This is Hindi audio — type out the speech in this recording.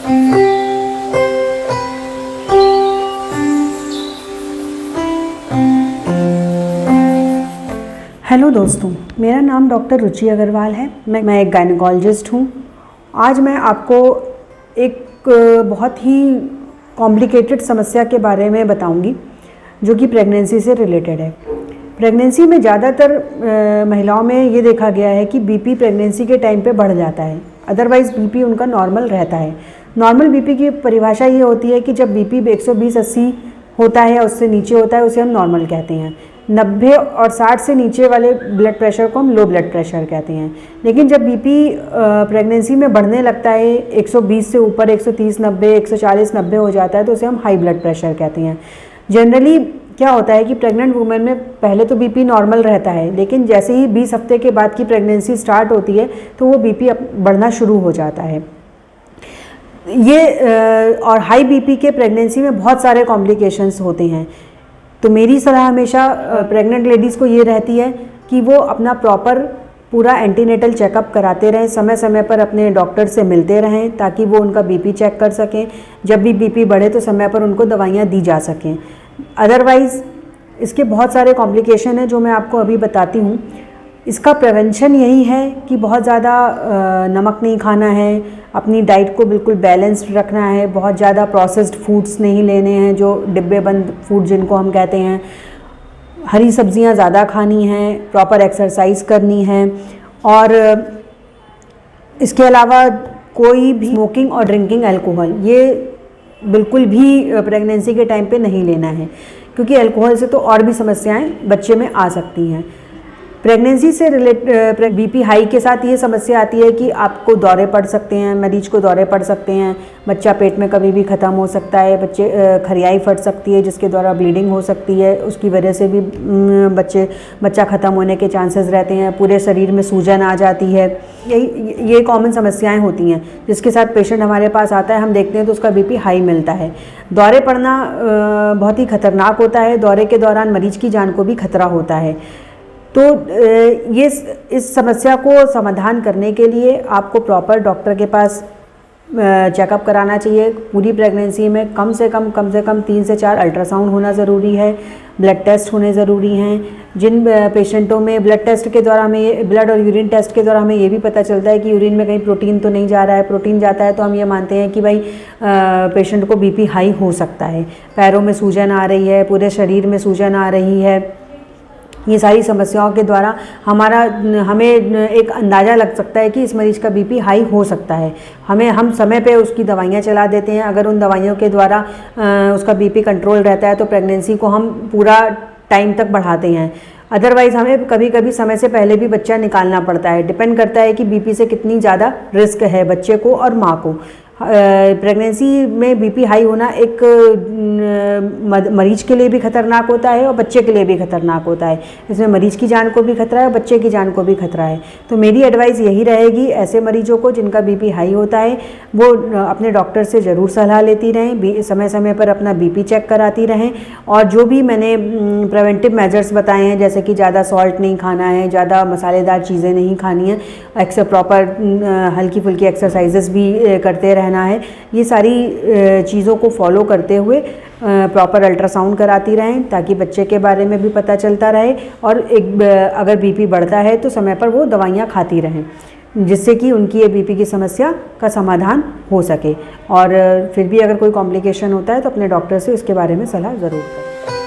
हेलो दोस्तों, मेरा नाम डॉक्टर रुचि अग्रवाल है। मैं एक गायनेकोलॉजिस्ट हूँ। आज मैं आपको एक बहुत ही कॉम्प्लिकेटेड समस्या के बारे में बताऊंगी जो कि प्रेगनेंसी से रिलेटेड है। प्रेगनेंसी में ज़्यादातर महिलाओं में ये देखा गया है कि बीपी प्रेगनेंसी के टाइम पे बढ़ जाता है, अदरवाइज़ बीपी उनका नॉर्मल रहता है। नॉर्मल बीपी की परिभाषा ये होती है कि जब बीपी 120-80 होता है या उससे नीचे होता है उसे हम नॉर्मल कहते हैं। 90 और 60 से नीचे वाले ब्लड प्रेशर को हम लो ब्लड प्रेशर कहते हैं। लेकिन जब बीपी प्रेगनेंसी में बढ़ने लगता है, 120 से ऊपर 130-90, 140-90 हो जाता है तो उसे हम हाई ब्लड प्रेशर कहते हैं। जनरली क्या होता है कि प्रेग्नेंट वुमेन में पहले तो बीपी नॉर्मल रहता है, लेकिन जैसे ही 20 हफ्ते के बाद की प्रेगनेंसी स्टार्ट होती है तो वो बीपी बढ़ना शुरू हो जाता है। ये और हाई बीपी के प्रेगनेंसी में बहुत सारे कॉम्प्लिकेशंस होते हैं। तो मेरी सलाह हमेशा प्रेग्नेंट लेडीज़ को ये रहती है कि वो अपना प्रॉपर पूरा एंटीनेटल चेकअप कराते रहें, समय समय पर अपने डॉक्टर से मिलते रहें ताकि वो उनका बीपी चेक कर सकें। जब भी बीपी बढ़े तो समय पर उनको दवाइयाँ दी जा सकें। अदरवाइज़ इसके बहुत सारे कॉम्प्लिकेशन हैं जो मैं आपको अभी बताती हूँ। इसका प्रिवेंशन यही है कि बहुत ज़्यादा नमक नहीं खाना है, अपनी डाइट को बिल्कुल बैलेंस्ड रखना है, बहुत ज़्यादा प्रोसेस्ड फूड्स नहीं लेने हैं जो डिब्बे बंद फूड जिनको हम कहते हैं, हरी सब्जियां ज़्यादा खानी हैं, प्रॉपर एक्सरसाइज करनी है और इसके अलावा कोई भी स्मोकिंग और ड्रिंकिंग अल्कोहल ये बिल्कुल भी प्रेगनेंसी के टाइम पे नहीं लेना है, क्योंकि अल्कोहल से तो और भी समस्याएं बच्चे में आ सकती हैं। प्रेगनेंसी से बीपी हाई के साथ ये समस्या आती है कि आपको दौरे पड़ सकते हैं, मरीज को दौरे पड़ सकते हैं, बच्चा पेट में कभी भी ख़त्म हो सकता है, खरियाई फट सकती है जिसके द्वारा ब्लीडिंग हो सकती है, उसकी वजह से भी बच्चा ख़त्म होने के चांसेस रहते हैं, पूरे शरीर में सूजन आ जाती है। ये कॉमन समस्याएं होती हैं जिसके साथ पेशेंट हमारे पास आता है, हम देखते हैं तो उसका बीपी हाई मिलता है। दौरे पड़ना बहुत ही खतरनाक होता है, दौरे के दौरान मरीज की जान को भी खतरा होता है। तो ये इस समस्या को समाधान करने के लिए आपको प्रॉपर डॉक्टर के पास चेकअप कराना चाहिए। पूरी प्रेगनेंसी में कम से कम 3 से 4 अल्ट्रासाउंड होना ज़रूरी है, ब्लड टेस्ट होने ज़रूरी हैं। जिन पेशेंटों में ब्लड टेस्ट के द्वारा हमें ब्लड और यूरिन टेस्ट के द्वारा हमें ये भी पता चलता है कि यूरिन में कहीं प्रोटीन तो नहीं जा रहा है, प्रोटीन जाता है तो हम ये मानते हैं कि भाई पेशेंट को बीपी हाई हो सकता है। पैरों में सूजन आ रही है, पूरे शरीर में सूजन आ रही है, ये सारी समस्याओं के द्वारा हमें एक अंदाज़ा लग सकता है कि इस मरीज़ का बीपी हाई हो सकता है। हम समय पे उसकी दवाइयाँ चला देते हैं। अगर उन दवाइयों के द्वारा उसका बीपी कंट्रोल रहता है तो प्रेगनेंसी को हम पूरा टाइम तक बढ़ाते हैं। अदरवाइज़ हमें कभी कभी समय से पहले भी बच्चा निकालना पड़ता है। डिपेंड करता है कि बीपी से कितनी ज़्यादा रिस्क है बच्चे को और माँ को। प्रेगनेंसी में बीपी हाई होना एक मरीज के लिए भी खतरनाक होता है और बच्चे के लिए भी खतरनाक होता है। इसमें मरीज की जान को भी खतरा है और बच्चे की जान को भी खतरा है। तो मेरी एडवाइस यही रहेगी ऐसे मरीजों को जिनका बीपी हाई होता है वो अपने डॉक्टर से ज़रूर सलाह लेती रहें, समय समय पर अपना बीपी चेक कराती रहें और जो भी मैंने प्रिवेंटिव मेजर्स बताए हैं जैसे कि ज़्यादा सॉल्ट नहीं खाना है, ज़्यादा मसालेदार चीज़ें नहीं खानी है, प्रॉपर हल्की फुल्की एक्सरसाइजेस भी करते रहना है, ये सारी चीज़ों को फॉलो करते हुए प्रॉपर अल्ट्रासाउंड कराती रहें ताकि बच्चे के बारे में भी पता चलता रहे और अगर बीपी बढ़ता है तो समय पर वो दवाइयाँ खाती रहें जिससे कि उनकी ये बीपी की समस्या का समाधान हो सके। और फिर भी अगर कोई कॉम्प्लिकेशन होता है तो अपने डॉक्टर से इसके बारे में सलाह ज़रूर करें।